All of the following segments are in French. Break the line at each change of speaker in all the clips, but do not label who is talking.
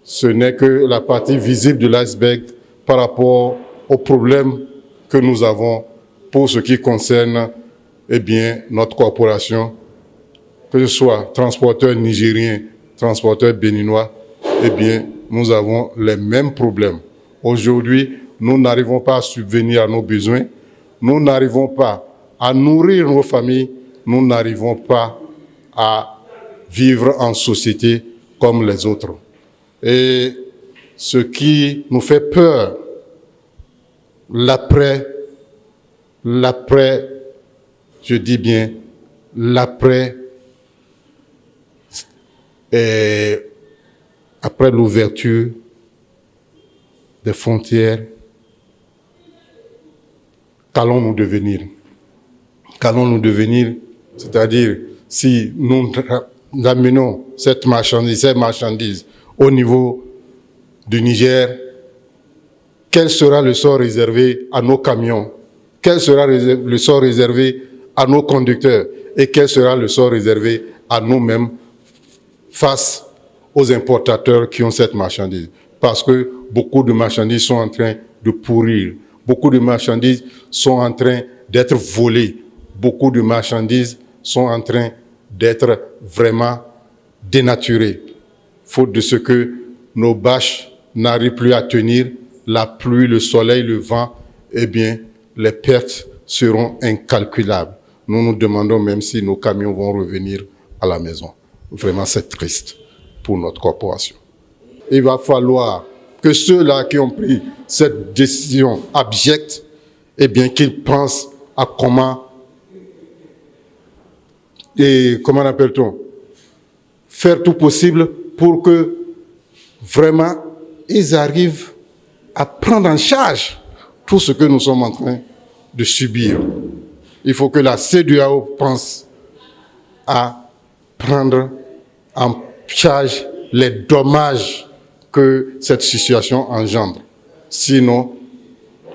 ce n'est que la partie visible de l'iceberg par rapport aux problèmes que nous avons pour ce qui concerne notre corporation, que ce soit transporteur nigérien, transporteur béninois, nous avons les mêmes problèmes. Aujourd'hui, nous n'arrivons pas à subvenir à nos besoins, nous n'arrivons pas à nourrir nos familles, nous n'arrivons pas à vivre en société comme les autres. Et ce qui nous fait peur, l'après, je dis bien l'après, après l'ouverture des frontières, qu'allons-nous devenir? Qu'allons-nous devenir? C'est-à-dire, si nous amenons cette marchandise au niveau du Niger, quel sera le sort réservé à nos camions? Quel sera le sort réservé à nos conducteurs? Et quel sera le sort réservé à nous-mêmes face aux importateurs qui ont cette marchandise? Parce que beaucoup de marchandises sont en train de pourrir. Beaucoup de marchandises sont en train d'être volées. Beaucoup de marchandises sont en train d'être vraiment dénaturées. Faute de ce que nos bâches n'arrivent plus à tenir, la pluie, le soleil, le vent, les pertes seront incalculables. Nous nous demandons même si nos camions vont revenir à la maison. Vraiment, c'est triste pour notre corporation. Il va falloir que ceux-là qui ont pris cette décision abjecte, qu'ils pensent à comment appelle-t-on, faire tout possible pour que vraiment ils arrivent à prendre en charge tout ce que nous sommes en train de subir. Il faut que la CEDEAO pense à prendre en charge les dommages que cette situation engendre. Sinon,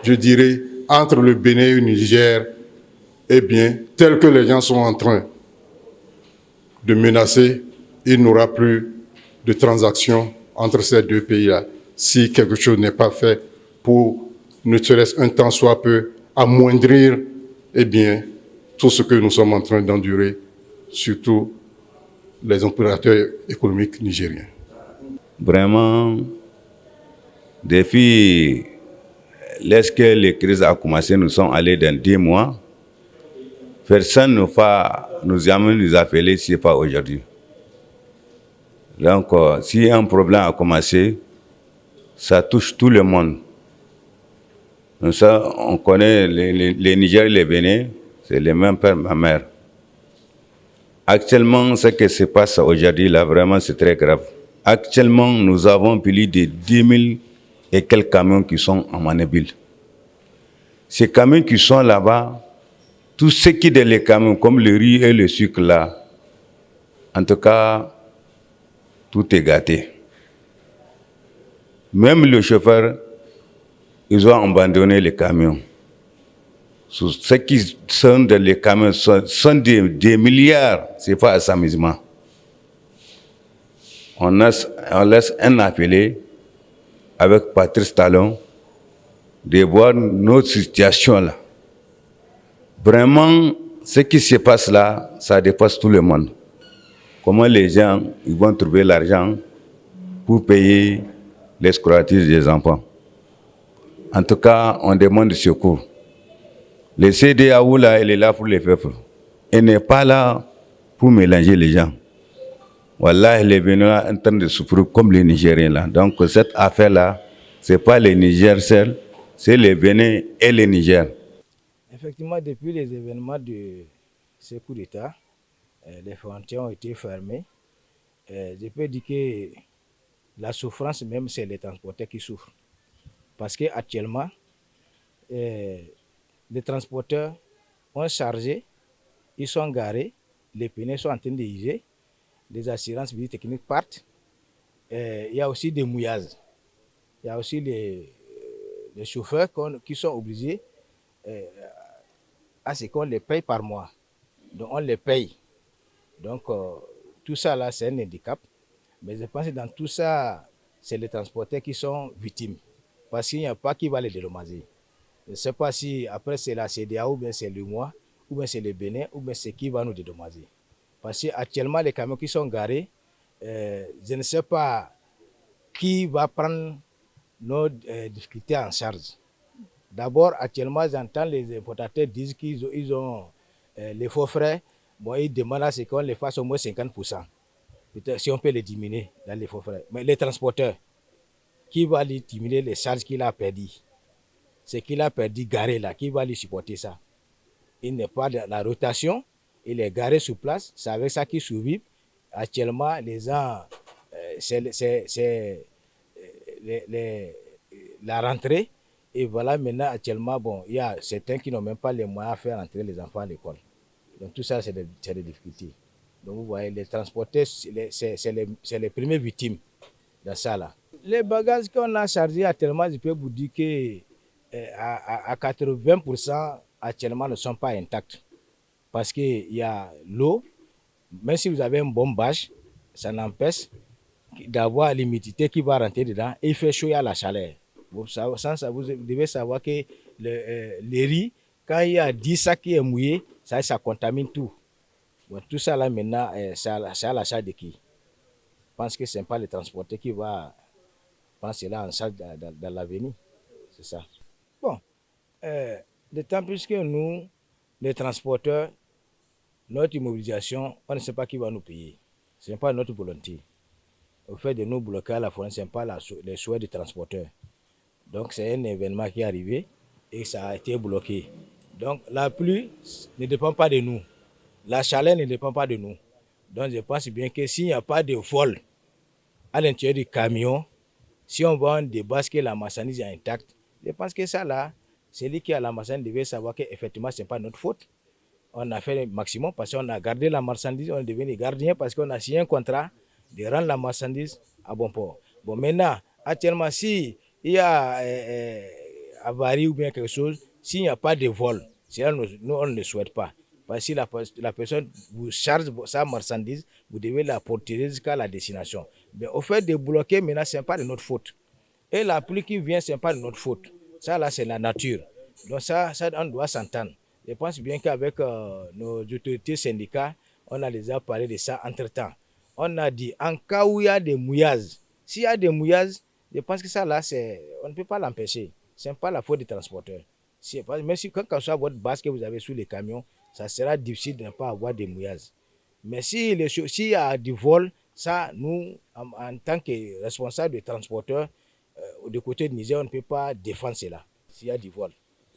je dirais, entre le Bénin et le Niger, tel que les gens sont en train de menacer, il n'y aura plus de transactions entre ces deux pays-là. Si quelque chose n'est pas fait pour, ne serait-ce un temps soit peu, amoindrir, tout ce que nous sommes en train d'endurer, surtout les opérateurs économiques nigériens.
Vraiment, depuis lorsque les crises ont commencé, nous sommes allés dans 10 mois. Personne ne nous a appelé si ce n'est pas aujourd'hui. Donc, si un problème a commencé, ça touche tout le monde. Donc ça, on connaît les Nigériens et les Bénin, c'est le même père, ma mère. Actuellement, ce qui se passe aujourd'hui, là, vraiment, c'est très grave. Actuellement, nous avons plus de 10 000 et quelques camions qui sont en Manébile. Ces camions qui sont là-bas, tout ce qui est dans les camions, comme le riz et le sucre là, en tout cas, tout est gâté. Même le chauffeur, ils ont abandonné les camions. Ce qui sont dans les camions sont des milliards, c'est pas un amusement. On laisse un appelé avec Patrice Talon de voir notre situation là. Vraiment, ce qui se passe là, ça dépasse tout le monde. Comment les gens ils vont trouver l'argent pour payer les scolarités des enfants. En tout cas, on demande du secours. Le CEDEAO là, il est là pour les peuples. Il n'est pas là pour mélanger les gens. Voilà, les Béninois sont en train de souffrir comme les Nigériens là. Donc cette affaire-là, ce n'est pas les Nigériens seuls, c'est les Bénin et les Niger.
Effectivement, depuis les événements de ce coup d'État, les frontières ont été fermées. Je peux dire que la souffrance même, c'est les transporteurs qui souffrent. Parce qu'actuellement, les transporteurs ont chargé, ils sont garés, les pneus sont en train de user, les assurances visite techniques partent. Il y a aussi des mouillages. Il y a aussi les chauffeurs qui sont obligés à ce qu'on les paye par mois. Donc on les paye. Donc tout ça là, c'est un handicap. Mais je pense que dans tout ça, c'est les transporteurs qui sont victimes. Parce qu'il n'y a pas qui va les dédommager. Je ne sais pas si après c'est la CEDEAO ou bien c'est le MOA, ou bien c'est le Bénin, ou bien c'est qui va nous dédommager. Parce qu'actuellement, les camions qui sont garés, je ne sais pas qui va prendre nos difficultés en charge. D'abord, actuellement, j'entends les importateurs dire qu'ils ont les faux frais. Bon, ils demandent à ce qu'on les fasse au moins 50%. Peut-être si on peut les diminuer dans les faux frais. Mais les transporteurs, qui va lui diminuer les charges qu'il a perdu? Ce qu'il a perdu garé là, qui va lui supporter ça? Il n'est pas de la rotation, il est garé sur place, c'est avec ça qu'il survit. Actuellement, les gens, c'est la rentrée. Et voilà, maintenant, actuellement, bon, il y a certains qui n'ont même pas les moyens de faire entrer les enfants à l'école. Donc, tout ça, c'est des difficultés. Donc, vous voyez, les transporteurs, c'est les premières victimes dans ça, là. Les bagages qu'on a chargés actuellement, je peux vous dire que à 80% actuellement ne sont pas intacts. Parce qu'il y a l'eau, même si vous avez un bon bâche, ça n'empêche d'avoir l'humidité qui va rentrer dedans et il fait chaud à la chaleur. Vous devez savoir que les riz, quand il y a 10 sacs qui est mouillé, ça contamine tout. Bon, tout ça là maintenant, c'est à la charge de qui? Je pense que ce n'est pas le transporteur qui va prendre cela en charge dans l'avenir. C'est ça. Bon, d'autant plus que nous, les transporteurs, notre immobilisation, on ne sait pas qui va nous payer. Ce n'est pas notre volonté. Au fait de nous bloquer à la frontière, ce n'est pas les souhaits des transporteurs. Donc c'est un événement qui est arrivé et ça a été bloqué. Donc la pluie ne dépend pas de nous. La chaleur ne dépend pas de nous. Donc je pense bien que s'il n'y a pas de vol à l'intérieur du camion, si on va en débat que la marchandise est intacte, je pense que ça là, celui qui a la marchandise devait savoir qu'effectivement ce n'est pas notre faute. On a fait le maximum parce qu'on a gardé la marchandise, on est devenu gardien parce qu'on a signé un contrat de rendre la marchandise à bon port. Bon, maintenant, actuellement, si il y a avarie ou bien quelque chose, s'il n'y a pas de vol, nous, on ne le souhaite pas. Parce que si la personne vous charge sa marchandise, vous devez la porter jusqu'à la destination. Mais au fait de bloquer, maintenant, ce n'est pas de notre faute. Et la pluie qui vient, ce n'est pas de notre faute. Ça, là, c'est la nature. Donc ça, on doit s'entendre. Je pense bien qu'avec nos autorités syndicales, on a déjà parlé de ça entre-temps. On a dit, en cas où il y a des mouillages, s'il y a des mouillages, je pense que ça là, on ne peut pas l'empêcher. Ce n'est pas la faute des transporteurs. Même si quand soit votre base que vous avez sous les camions, ça sera difficile de ne pas avoir des mouillages. Mais s'il y a du vol, ça, nous, en tant que responsables de transporteurs, du côté de Niger, on ne peut pas défendre cela, s'il y a du vol.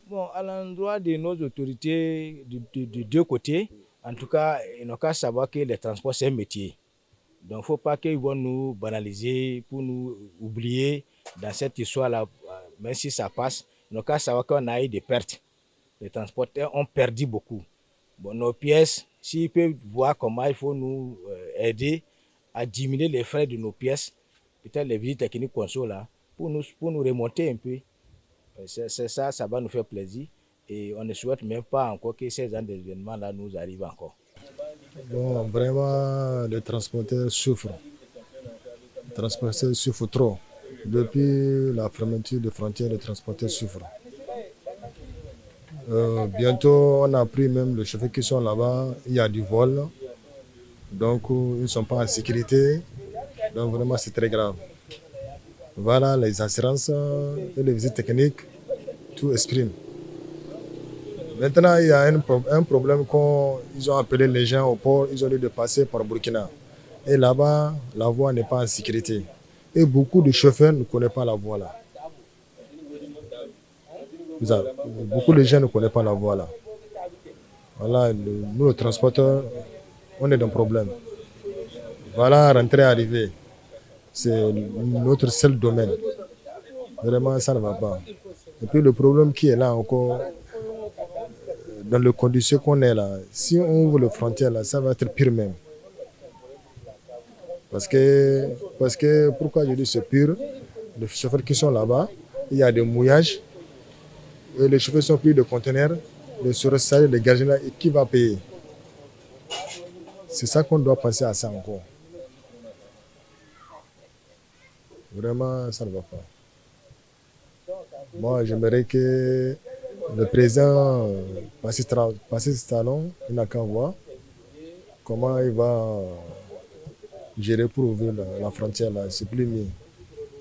Bon, à l'endroit de nos autorités de deux côtés, en tout cas, ils n'ont qu'à savoir que les transports, c'est un métier. Donc, il ne faut pas qu'ils vont nous banaliser pour nous oublier dans cette histoire-là, même si ça passe. Ils n'ont qu'à savoir qu'on a eu des pertes. Les transporteurs ont perdu beaucoup. Bon, nos pièces, s'ils peuvent voir comment il faut nous aider à diminuer les frais de nos pièces, peut-être les visites techniques conso là, pour nous remonter un peu. C'est ça, ça va nous faire plaisir. Et on ne souhaite même pas encore que ces événements-là nous arrivent encore.
Bon, vraiment, les transporteurs souffrent. Les transporteurs souffrent trop. Depuis la fermeture des frontières, les transporteurs souffrent. Bientôt, on a pris même les chauffeurs qui sont là-bas. Il y a du vol. Donc, ils ne sont pas en sécurité. Donc, vraiment, c'est très grave. Voilà, les assurances et les visites techniques, tout exprime. Maintenant, il y a un problème quand ils ont appelé les gens au port, ils ont dû passer par Burkina. Et là-bas, la voie n'est pas en sécurité. Et beaucoup de chauffeurs ne connaissent pas la voie là. Beaucoup de gens ne connaissent pas la voie là. Voilà, nous, les transporteurs, on est dans un problème. Voilà, rentrée arrivée. C'est notre seul domaine. Vraiment, ça ne va pas. Et puis le problème qui est là encore, dans les conditions qu'on est là, si on ouvre les frontières là, ça va être pire même. Parce que pourquoi je dis c'est pire? Les chauffeurs qui sont là-bas, il y a des mouillages, et les chauffeurs sont pris de conteneurs, les sursalés, les gages là, et qui va payer? C'est ça qu'on doit penser à ça encore. Vraiment, ça ne va pas. Moi, j'aimerais que le président passe ce talon, il n'a qu'à voir comment il va gérer pour ouvrir la frontière là. C'est plus mieux.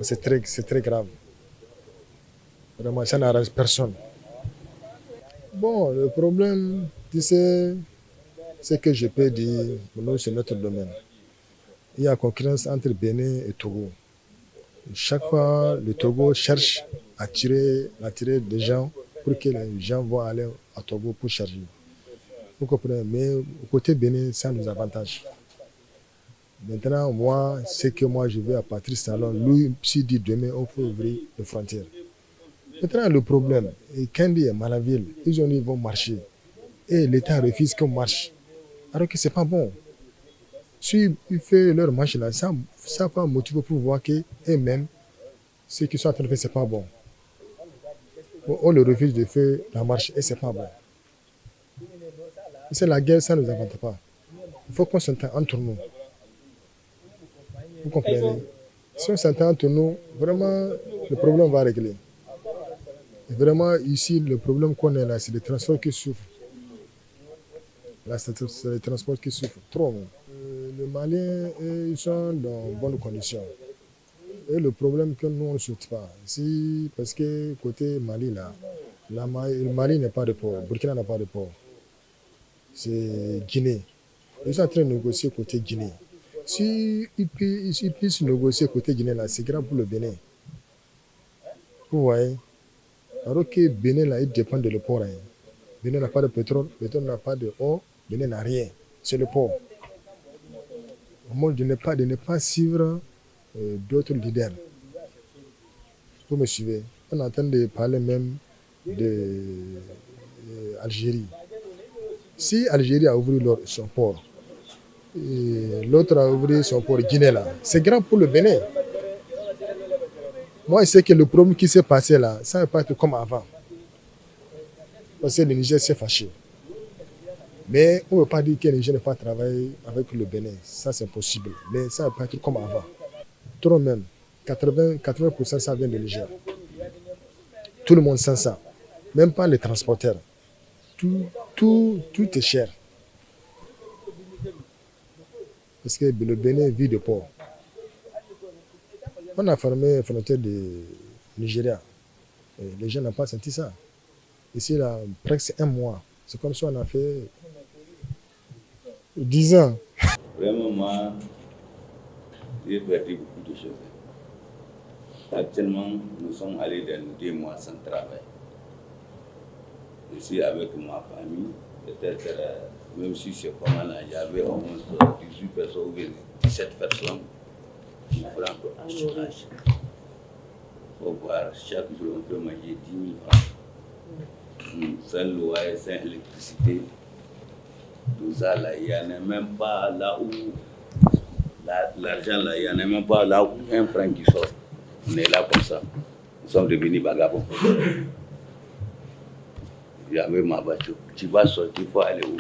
C'est très grave. Vraiment, ça n'arrange personne. Bon, le problème, tu sais, c'est que je peux dire, nous, c'est notre domaine. Il y a concurrence entre Bénin et Togo. Chaque fois, le Togo cherche à attirer des gens pour que les gens vont aller à Togo pour charger. Vous comprenez? Mais au côté Bénin, ça nous avantage. Maintenant, moi, c'est que moi, je vais à Patrice Talon. Lui, s'il dit demain, on peut ouvrir les frontières. Maintenant, le problème, et Kendi et Malaville, ils ont dit qu'ils vont marcher. Et l'État refuse qu'on marche. Alors que ce n'est pas bon. S'ils font leur marche là, ça va motiver pour voir qu'eux-mêmes, ce qu'ils sont en train de faire, ce n'est pas bon. On le refuse de faire la marche et ce n'est pas bon. C'est la guerre, ça ne nous avantage pas. Il faut qu'on s'entende entre nous. Vous comprenez? Si on s'entend entre nous, vraiment, le problème va régler. Et vraiment, ici, le problème qu'on a là, c'est les transports qui souffrent. Là, c'est les transports qui souffrent trop. Les Maliens, ils sont dans de bonnes conditions. Et le problème que nous, on ne souhaite pas, c'est parce que côté Mali, là, le Mali n'a pas de port, Burkina n'a pas de port. C'est Guinée. Ils sont en train de négocier côté Guinée. Si ils puissent négocier côté Guinée, là, c'est grave pour le Bénin. Vous voyez? Alors que Bénin, là, il dépend de le port. Hein. Bénin n'a pas de pétrole, pétrole n'a pas de or, Bénin n'a rien. C'est le port. Au moins de ne pas suivre d'autres leaders. Vous me suivez? On est en train de parler même d'Algérie. Si Algérie a ouvert son port, l'autre a ouvert son port Guinée là, c'est grave pour le Bénin. Moi, je sais que le problème qui s'est passé là, ça ne va pas être comme avant. Parce que le Niger s'est fâché. Mais on ne peut pas dire que les gens ne pas travailler avec le Bénin. Ça, c'est impossible. Mais ça ne va pas être comme avant. Trop même. 80% ça vient de Niger. Tout le monde sent ça. Même pas les transporteurs. Tout est cher. Parce que le Bénin vit de port. On a fermé la frontière du Nigeria. Et les gens n'ont pas senti ça. Ici, là, presque un mois. C'est comme si on a fait 10 ans.
Vraiment, moi, j'ai perdu beaucoup de choses. Actuellement, nous sommes allés dans 2 mois sans travail. Je suis avec ma famille. Peut-être, même si c'est comment là, il y avait au moins 18 personnes ou 17 personnes qui font un chômage. Il faut voir, chaque jour, on peut manger 10 000 francs. Sans loyer, sans électricité. Tout ça, là, il n'y en a même pas là où l'argent, là, il n'y en a même pas là où un franc qui sort. On est là comme ça. Nous sommes devenus vagabonds. J'avais ma voiture. Tu vas sortir, il faut aller où?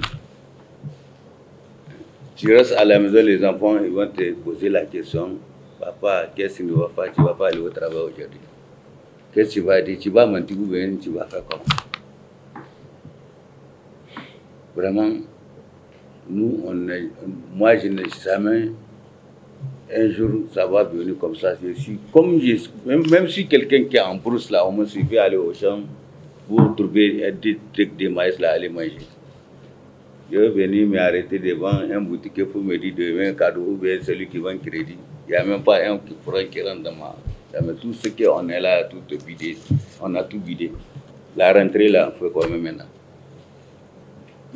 Tu restes à la maison, les enfants, ils vont te poser la question. Papa, qu'est-ce que tu vas faire? Tu ne vas pas aller au travail aujourd'hui. Qu'est-ce que tu vas dire? Tu vas mentir ou bien tu vas faire comment? Vraiment, nous, moi, je n'ai jamais, un jour, ça va venir comme ça. Même si quelqu'un qui est en brousse, là, au moins, il veut aller au champ pour trouver des trucs de maïs, là, aller manger. Je vais venir m'arrêter devant un boutique pour me dire demain un cadeau ou bien celui qui vend un crédit. Il n'y a même pas un qui rentre dans ma... Tout ce qu'on est là, tout est vidé. On a tout vidé. La rentrée, là, on fait comment maintenant?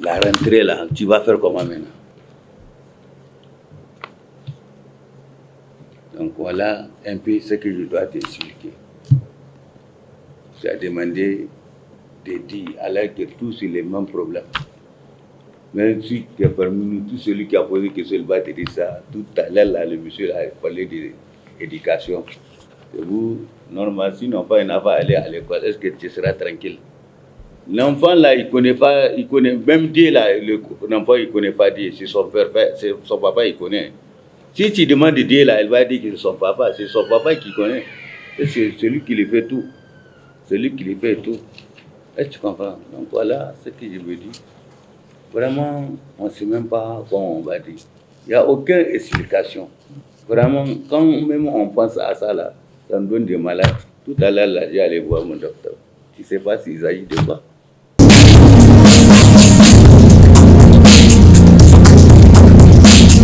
La rentrée, là, tu vas faire comment maintenant? Donc voilà un peu ce que je dois t'expliquer. Tu as demandé de dire alors que tous c'est les mêmes problèmes. Même si parmi nous, tout celui qui a posé une question, il va te dire ça. Tout à l'heure, là, le monsieur a parlé d'éducation. Et vous, normalement, si l'enfant n'a pas allé à l'école, est-ce que tu seras tranquille? L'enfant, là, il connaît, même Dieu, là, l'enfant, il ne connaît pas Dieu. C'est son père, son papa, il connaît. Si tu demandes de Dieu là, elle va dire que c'est son papa. C'est son papa qui connaît. Et c'est celui qui lui fait tout. Celui qui lui fait tout. Est-ce que tu comprends? Donc voilà ce que je veux dire. Vraiment, on ne sait même pas comment on va dire. Il n'y a aucune explication. Vraiment, quand même on pense à ça là, ça me donne des malades. Tout à l'heure, là, j'ai allé voir mon docteur. Tu ne sais pas s'il s'agit de quoi.